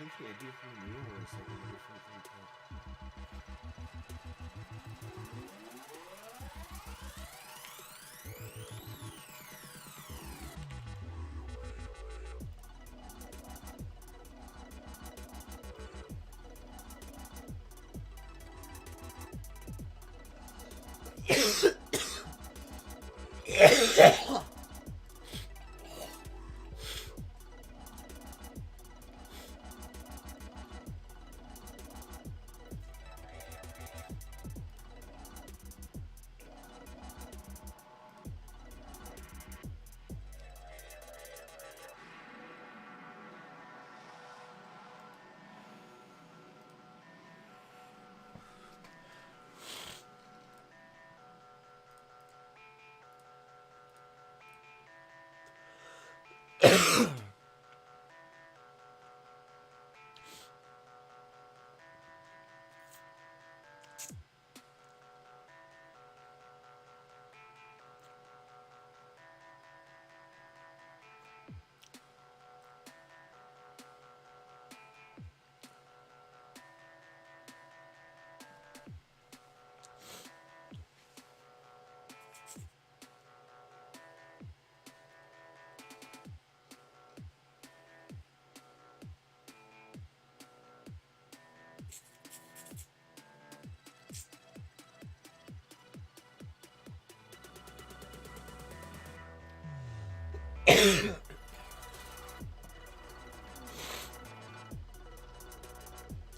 think the idea for the new was like a different thing.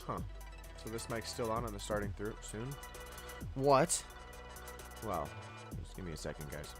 Huh. So this mic's still on and it's starting through soon? What? Well, just give me a second, guys.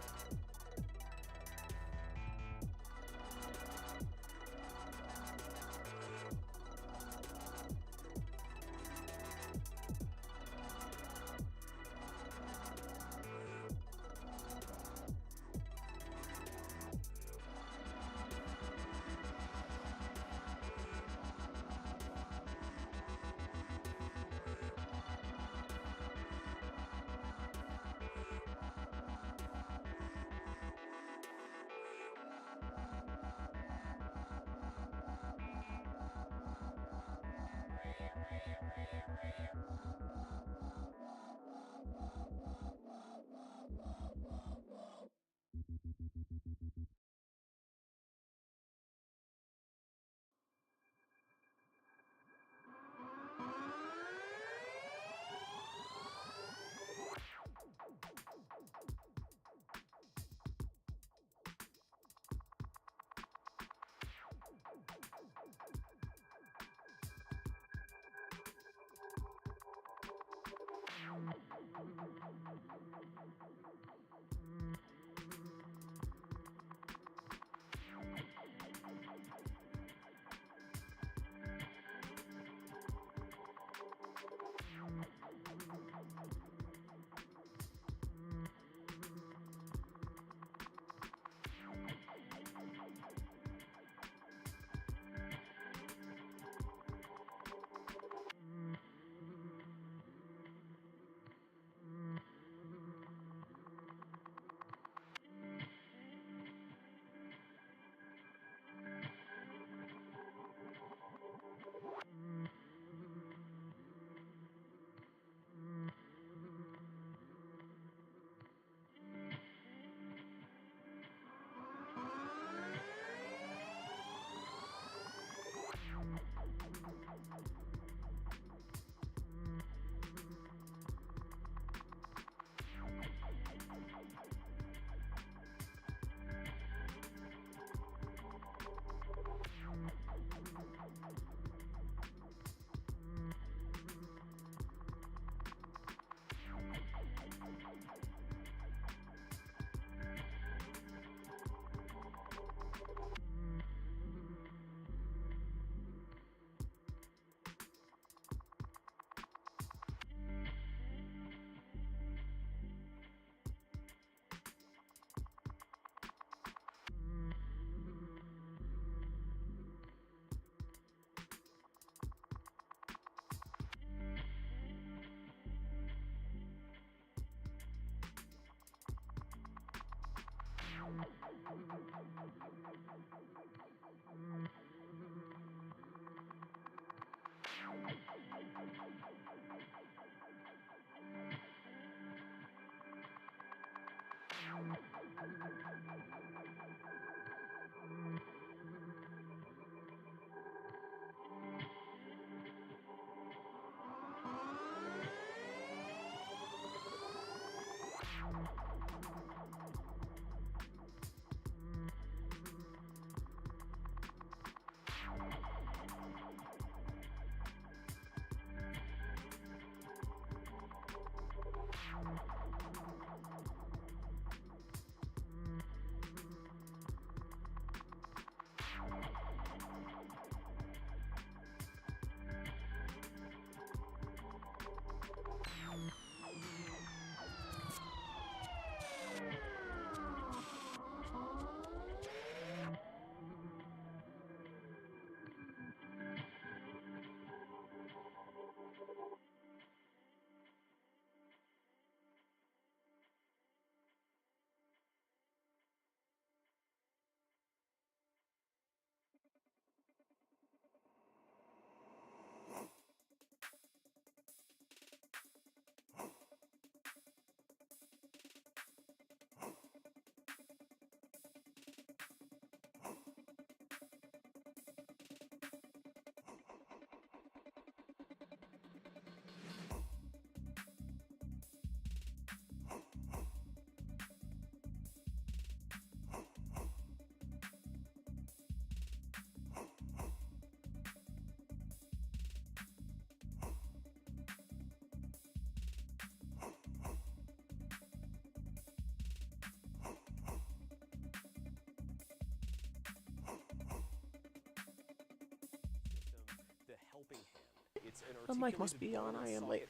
The mic must be on. I am late.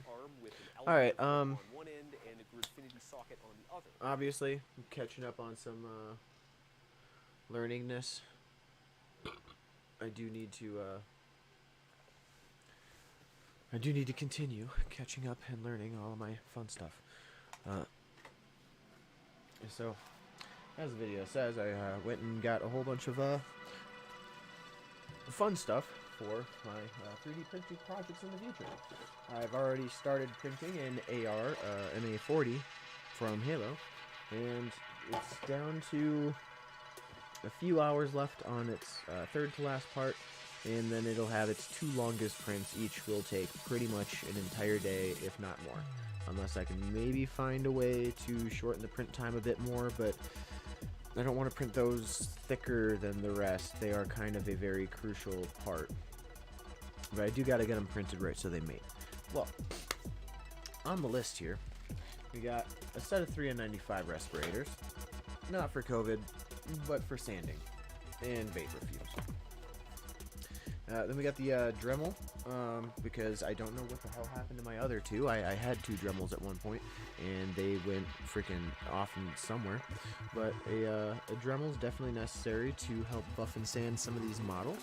Alright, obviously, I'm catching up on some, learningness. I do need to continue catching up and learning all of my fun stuff. So, as the video says, I went and got a whole bunch of fun stuff for my 3D printing projects in the future. I've already started printing an AR MA40 from Halo, and it's down to a few hours left on its third to last part, and then it'll have its 2 longest prints. Each will take pretty much an entire day, if not more, unless I can maybe find a way to shorten the print time a bit more, but I don't want to print those thicker than the rest. They are kind of a very crucial part. But I do got to get them printed right so they mate. Well, on the list here We got a set of 3 N95 respirators. Not for COVID, but for sanding and vapor fumes. Then we got the Dremel, because I don't know what the hell happened to my other two. I had 2 Dremels at one point, and they went freaking off in somewhere. But a Dremel is definitely necessary to help buff and sand some of these models,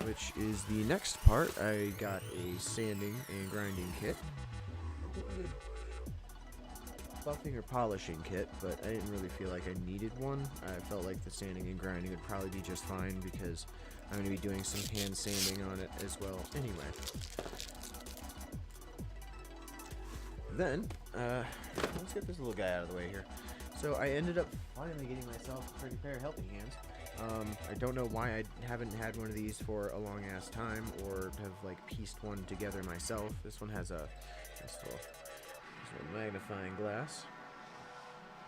which is the next part. I got a sanding and grinding kit. Buffing or polishing kit, but I didn't really feel like I needed one. I felt like the sanding and grinding would probably be just fine because I'm going to be doing some hand sanding on it as well anyway. Then, let's get this little guy out of the way here. So I ended up finally getting myself a pretty pair of helping hands. I don't know why I haven't had one of these for a long ass time, or have like pieced one together myself. This one has a nice little magnifying glass,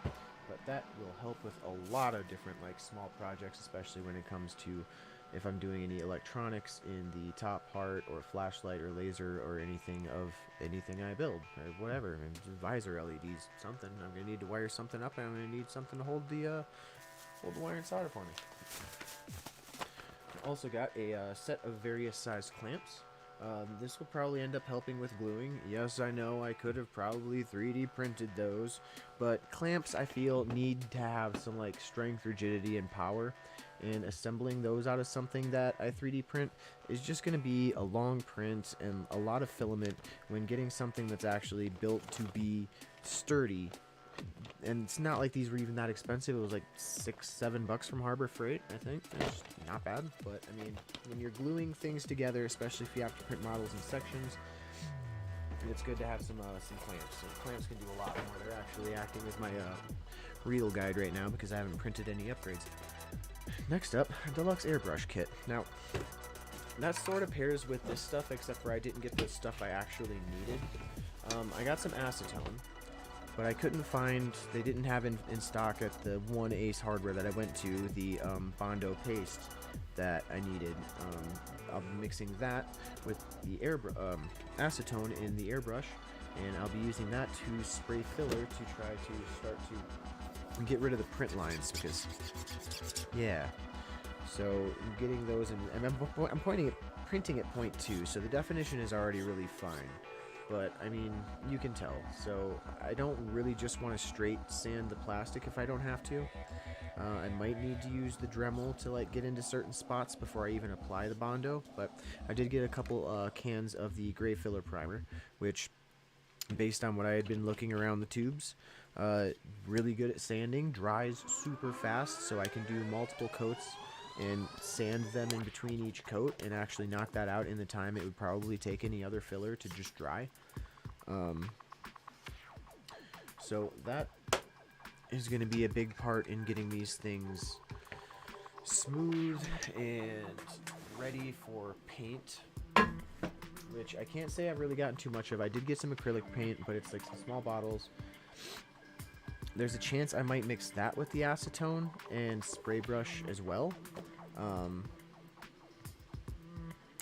but that will help with a lot of different like small projects, especially when it comes to if I'm doing any electronics in the top part, or flashlight or laser, or anything I build, or whatever. I mean, visor LEDs, something. I'm gonna need to wire something up, and I'm gonna need something to hold the wire and solder for me. I also got a set of various size clamps. This will probably end up helping with gluing. Yes, I know I could have probably 3D printed those, but clamps I feel need to have some like strength, rigidity, and power, and assembling those out of something that I 3D print is just going to be a long print and a lot of filament when getting something that's actually built to be sturdy. And it's not like these were even that expensive. It was like $6-7 from Harbor Freight, I think. It's not bad, but I mean, when you're gluing things together, especially if you have to print models in sections, it's good to have some clamps. So clamps can do a lot more. They're actually acting as my reel guide right now because I haven't printed any upgrades. Next up, deluxe airbrush kit. Now, that sort of pairs with this stuff, except for I didn't get the stuff I actually needed. I got some acetone, but I couldn't find, they didn't have in stock at the one Ace Hardware that I went to, the Bondo paste that I needed. I'll be mixing that with the acetone in the airbrush, and I'll be using that to spray filler to try to start to get rid of the print lines, because, yeah. So getting those, and I'm printing at 0.2, so the definition is already really fine. But, I mean, you can tell. So, I don't really just want to straight sand the plastic if I don't have to. I might need to use the Dremel to, like, get into certain spots before I even apply the Bondo. But I did get a couple cans of the gray filler primer, which, based on what I had been looking around the tubes, really good at sanding, dries super fast, so I can do multiple coats and sand them in between each coat and actually knock that out in the time it would probably take any other filler to just dry. So that is going to be a big part in getting these things smooth and ready for paint, which I can't say I've really gotten too much of. I did get some acrylic paint, but it's like some small bottles. There's a chance I might mix that with the acetone and spray brush as well.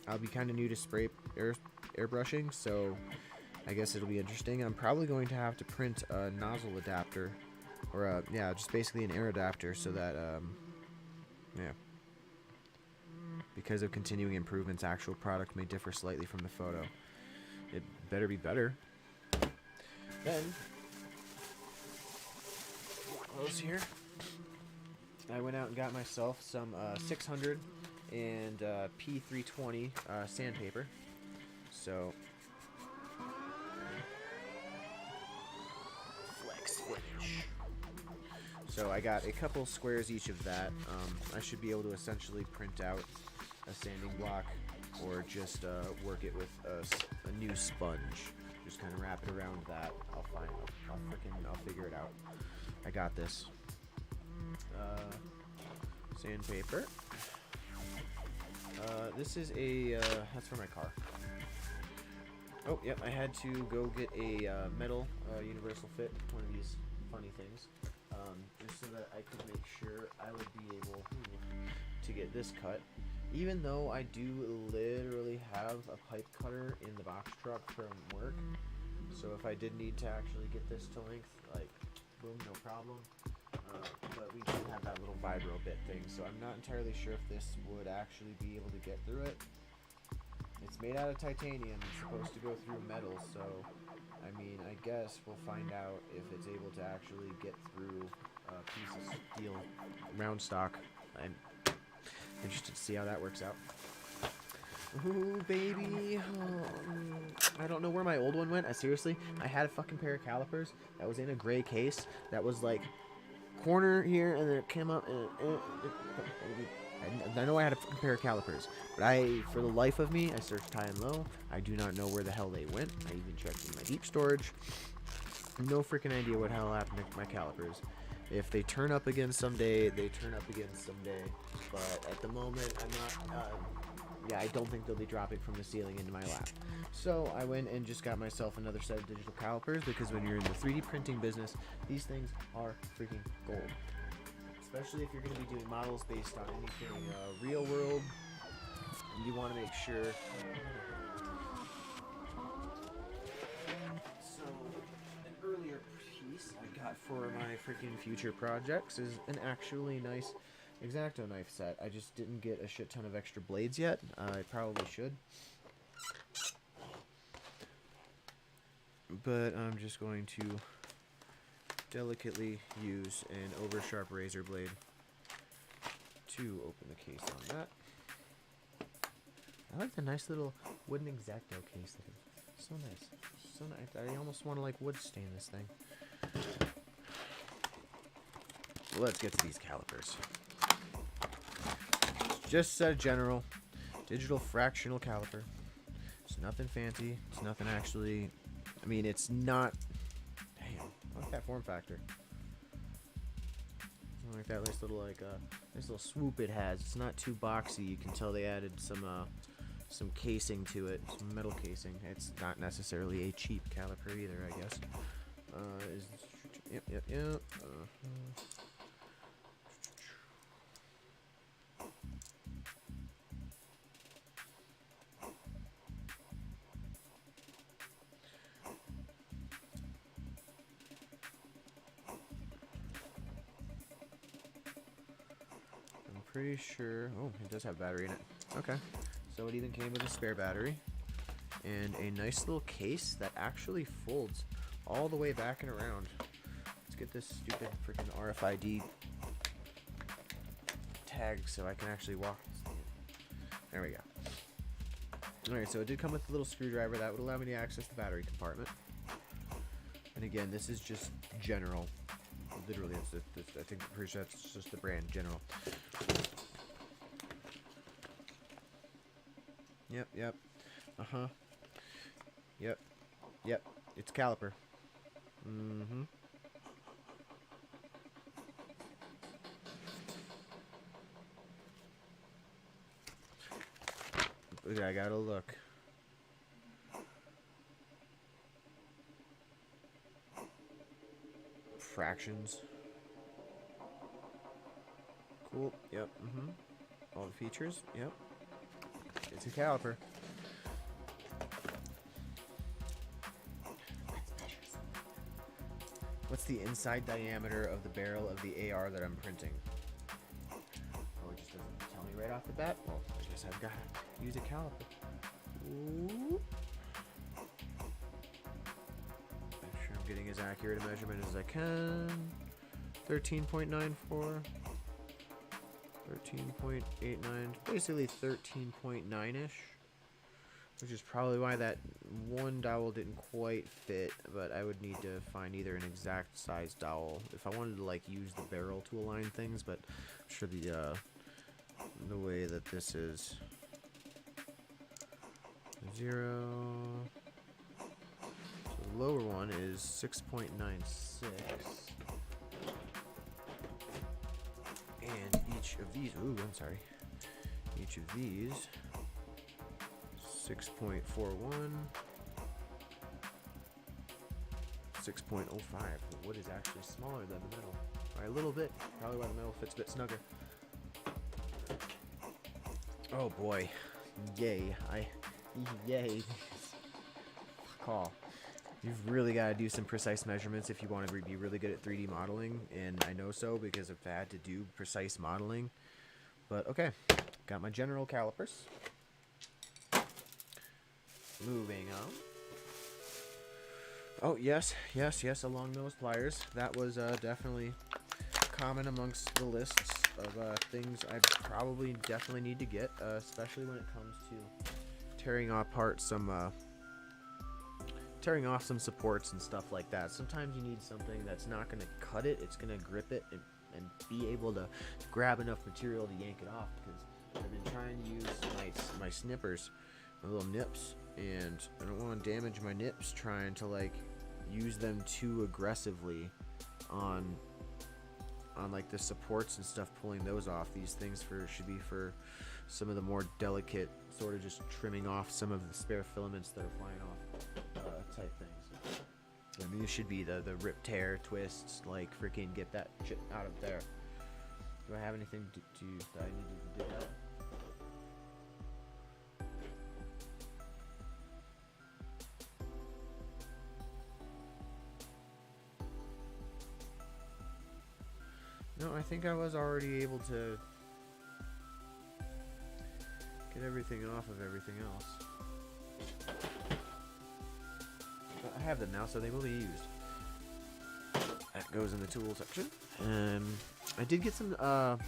I'll be kind of new to spray airbrushing, so I guess it'll be interesting. I'm probably going to have to print a nozzle adapter, or yeah, just basically an air adapter, so that yeah, because of continuing improvements, actual product may differ slightly from the photo. It better be better. Then close here. I went out and got myself some 600 and P320 sandpaper. So flex finish. So I got a couple squares each of that. I should be able to essentially print out a sanding block, or just work it with a new sponge. Just kind of wrap it around that. I'll figure it out. I got this. Sandpaper. This is a, that's for my car. Oh, yep, I had to go get a metal universal fit, one of these funny things, just so that I could make sure I would be able to get this cut. Even though I do literally have a pipe cutter in the box truck from work, So if I did need to actually get this to length, like, boom, no problem. But we do have that little vibro bit thing, so I'm not entirely sure if this would actually be able to get through it. It's made out of titanium. It's supposed to go through metal, so I mean, I guess we'll find out if it's able to actually get through a piece of steel round stock. I'm interested to see how that works out. Ooh, baby. Oh, I don't know where my old one went. Seriously, I had a fucking pair of calipers that was in a gray case that was like corner here, and then it came up, and I know I had a fucking pair of calipers, but for the life of me, I searched high and low. I do not know where the hell they went. I even checked in my deep storage. No freaking idea what hell happened to my calipers. If they turn up again someday, they turn up again someday. But at the moment, I'm not. Yeah, I don't think they'll be dropping from the ceiling into my lap. So I went and just got myself another set of digital calipers, because when you're in the 3D printing business, these things are freaking gold. Especially if you're going to be doing models based on anything real world, you want to make sure. So an earlier piece I got for my freaking future projects is an actually nice X-Acto knife set. I just didn't get a shit ton of extra blades yet. I probably should. But I'm just going to delicately use an over-sharp razor blade to open the case on that. I like the nice little wooden X-Acto case. So nice. So nice. I almost want to like wood stain this thing. Let's get to these calipers. Just a general digital fractional caliper. It's nothing fancy. It's nothing actually. I mean, it's not. Damn, I like that form factor. I like that nice little nice little swoop it has. It's not too boxy. You can tell they added some casing to it, some metal casing. It's not necessarily a cheap caliper either, I guess. Yep. Pretty sure. Oh, it does have battery in it. Okay. So it even came with a spare battery and a nice little case that actually folds all the way back and around. Let's get this stupid freaking RFID tag so I can actually walk. There we go. Alright, so it did come with a little screwdriver that would allow me to access the battery compartment. And again, this is just General. Literally, I think I'm pretty sure that's just the brand, General. Yep. Uh-huh. Yep. It's caliper. Mm-hmm. I gotta look. Fractions. Cool. Yep. Mm-hmm. All the features. Yep. It's a caliper. What's the inside diameter of the barrel of the AR that I'm printing? Oh, it just doesn't tell me right off the bat. Well, I guess I've got to use a caliper. Ooh. Make sure I'm getting as accurate a measurement as I can. 13.94. 13.89, basically 13.9-ish, which is probably why that one dowel didn't quite fit, but I would need to find either an exact size dowel if I wanted to like use the barrel to align things, but I'm sure the way that this is 0, so the lower one is 6.96. And each of these, each of these, 6.41, 6.05. The wood is actually smaller than the metal by a little bit. Probably why the metal fits a bit snugger. Oh boy, yay! Yay! Call. You've really got to do some precise measurements if you want to be really good at 3D modeling, and I know so because I've had to do precise modeling. But okay, got my general calipers. Moving on. Oh, yes, along those pliers. That was definitely common amongst the lists of things I probably definitely need to get, especially when it comes to tearing apart some tearing off some supports and stuff like that. Sometimes you need something that's not going to cut it, it's going to grip it and be able to grab enough material to yank it off, because I've been trying to use my snippers, my little nips, and I don't want to damage my nips trying to like use them too aggressively on like the supports and stuff, pulling those off. These things should be for some of the more delicate, sort of just trimming off some of the spare filaments that are flying off type things. I mean, it should be the rip, tear, twists, like freaking get that shit out of there. Do I have anything that I need to dig out? No, I think I was already able to get everything off of everything else. But I have them now, so they will be used. That goes in the tool section. I did get some a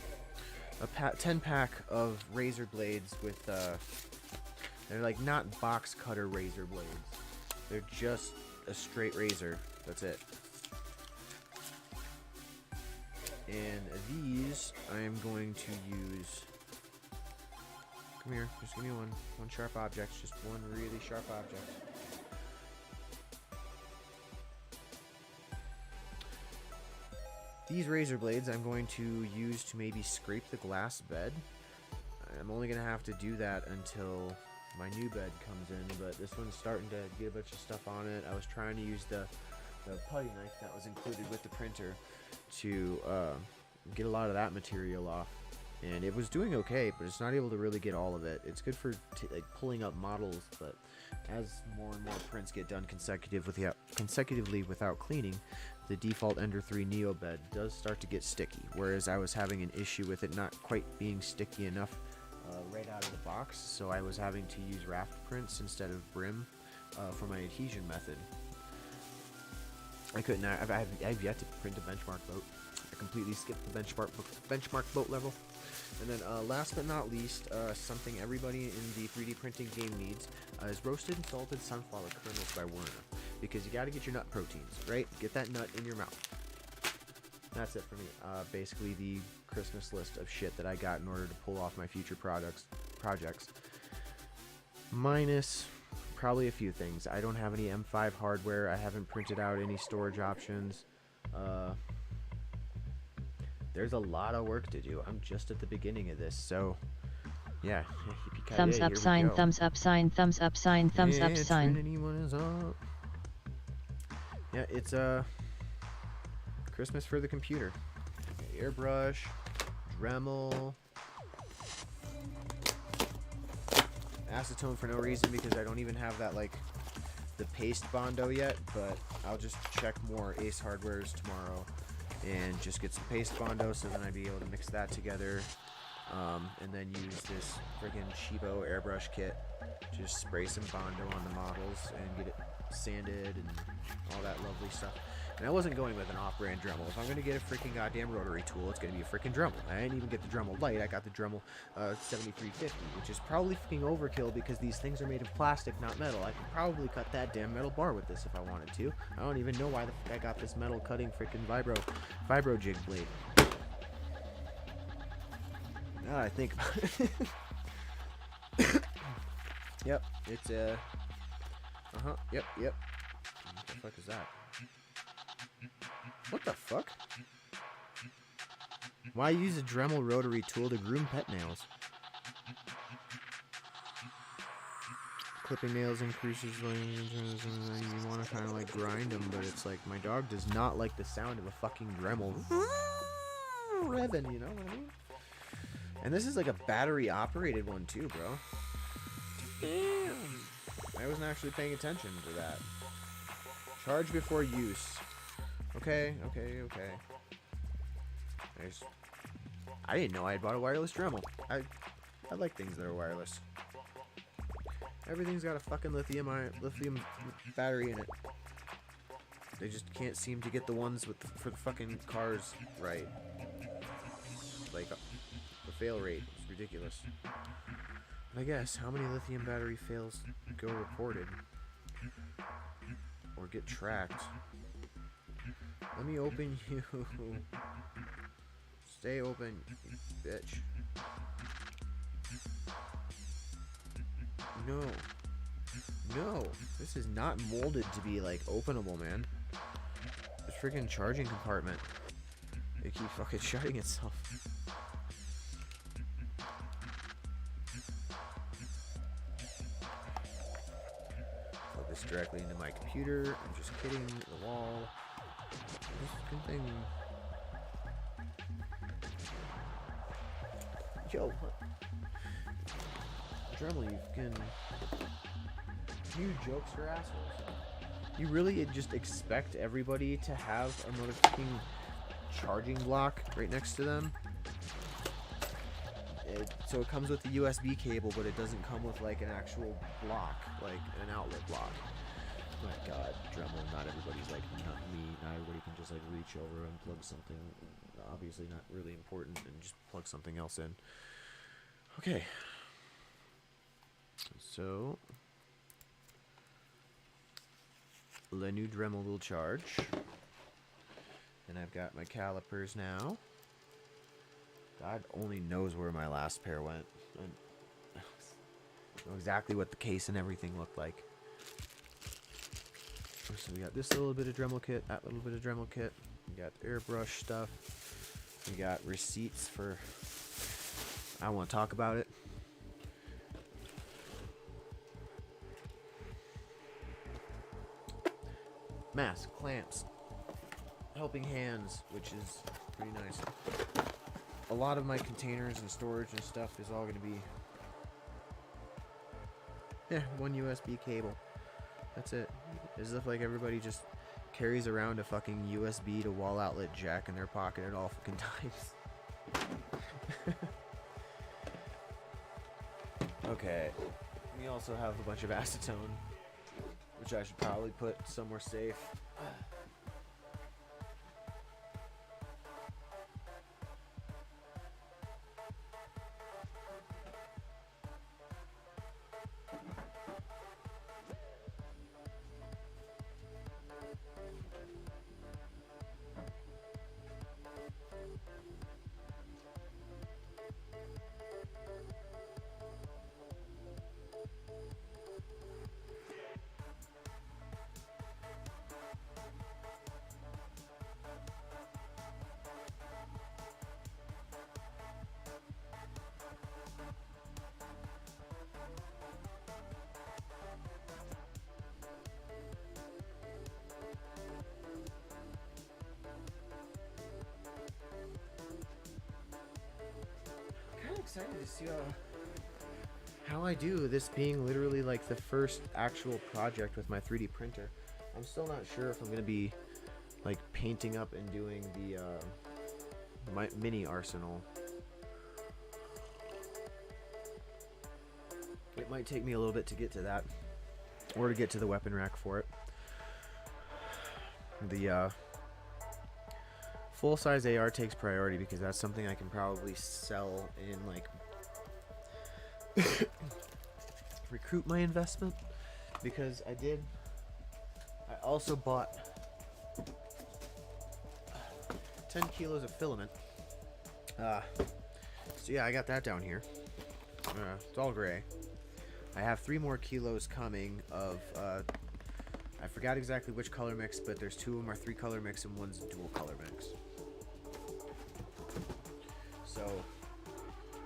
10-pack of razor blades with they're like not box cutter razor blades. They're just a straight razor. That's it. And these I am going to use. Come here, just give me one sharp object, just one really sharp object. These razor blades I'm going to use to maybe scrape the glass bed. I'm only going to have to do that until my new bed comes in, but this one's starting to get a bunch of stuff on it. I was trying to use the putty knife that was included with the printer to get a lot of that material off, and it was doing okay, but it's not able to really get all of it. It's good for like pulling up models, but as more and more prints get done consecutively without cleaning, the default Ender 3 Neo bed does start to get sticky, whereas I was having an issue with it not quite being sticky enough right out of the box, so I was having to use raft prints instead of brim for my adhesion method. I couldn't. I've yet to print a benchmark boat. I completely skipped the benchmark boat level. And then last but not least, something everybody in the 3D printing game needs is roasted and salted sunflower kernels by Werner. Because you got to get your nut proteins, right? Get that nut in your mouth. That's it for me. Basically the Christmas list of shit that I got in order to pull off my future projects. Minus probably a few things. I don't have any M5 hardware. I haven't printed out any storage options. There's a lot of work to do. I'm just at the beginning of this, so yeah. Thumbs up sign, thumbs up sign, thumbs up sign, thumbs up sign. Anyone is up. Yeah, it's Christmas for the computer. Airbrush, Dremel, acetone for no reason because I don't even have that like the paste Bondo yet, but I'll just check more Ace Hardwares tomorrow and just get some paste Bondo, so then I'd be able to mix that together, and then use this friggin' Shibo airbrush kit, just spray some Bondo on the models and get it sanded and all that lovely stuff. And I wasn't going with an off-brand Dremel. If I'm going to get a freaking goddamn rotary tool, it's going to be a freaking Dremel. I didn't even get the Dremel Lite. I got the Dremel 7350, which is probably freaking overkill because these things are made of plastic, not metal. I could probably cut that damn metal bar with this if I wanted to. I don't even know why the fuck I got this metal cutting freaking vibro jig blade. Now that I think about it. Yep, it's yep. What the fuck is that? What the fuck? Why use a Dremel rotary tool to groom pet nails? Clipping nails increases you want to kind of like grind them, but it's like my dog does not like the sound of a fucking Dremel revving, you know what I mean? And this is like a battery operated one too, bro. Damn. I wasn't actually paying attention to that. Charge before use. Okay. I didn't know I had bought a wireless Dremel. I like things that are wireless. Everything's got a fucking lithium battery in it. They just can't seem to get the ones for the fucking cars right. Like, the fail rate is ridiculous. But I guess, how many lithium battery fails go reported? Or get tracked? Let me open you. Stay open, you bitch. No. No. This is not molded to be, like, openable, man. This freaking charging compartment. It keeps fucking shutting itself. Plug this directly into my computer. I'm just kidding. The wall. This fucking thing. Yo, what? Dremel, you fucking... You jokester assholes. You really just expect everybody to have a motherfucking charging block right next to them? So it comes with the USB cable, but it doesn't come with like an actual block, like an outlet block. My god, Dremel, not everybody's like not me. Not everybody can just like reach over and plug something obviously not really important and just plug something else in. Okay. So the new Dremel will charge. And I've got my calipers now. God only knows where my last pair went. I know exactly what the case and everything looked like. So we got this little bit of Dremel kit, that little bit of Dremel kit. We got airbrush stuff. We got receipts for... I don't want to talk about it. Mask, clamps, helping hands, which is pretty nice. A lot of my containers and storage and stuff is all going to be... yeah, one USB cable. That's it. As if like everybody just carries around a fucking USB to wall outlet jack in their pocket at all fucking times. Okay. We also have a bunch of acetone, which I should probably put somewhere safe. Excited to see how I do, this being literally like the first actual project with my 3D printer. I'm still not sure if I'm gonna be like painting up and doing the my mini arsenal. It might take me a little bit to get to that, or to get to the weapon rack for it. The full-size AR takes priority because that's something I can probably sell in, like, recruit my investment. Because I also bought 10 kilos of filament. So yeah, I got that down here. It's all gray. I have 3 more kilos coming of, I forgot exactly which color mix, but there's 2 of them are 3 color mix and one's dual color mix. So,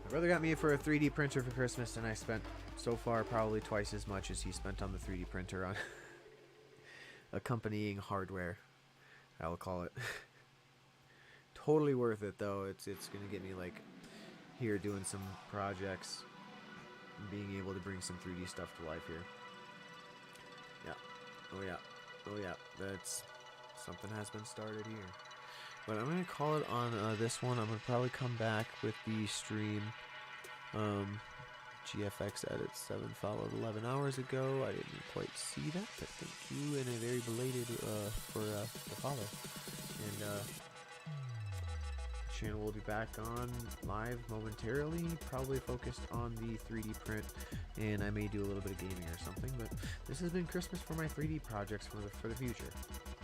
my brother got me for a 3D printer for Christmas, and I spent so far probably twice as much as he spent on the 3D printer on accompanying hardware, I will call it. Totally worth it though. It's gonna get me like here doing some projects and being able to bring some 3D stuff to life here. Yeah. Oh yeah. Oh yeah, that's something has been started here. But I'm gonna call it on this one. I'm gonna probably come back with the stream. GFX edit 7 followed 11 hours ago. I didn't quite see that, but thank you, and a very belated for the follow. And the channel will be back on live momentarily, probably focused on the 3D print, and I may do a little bit of gaming or something. But this has been Christmas for my 3D projects for the future.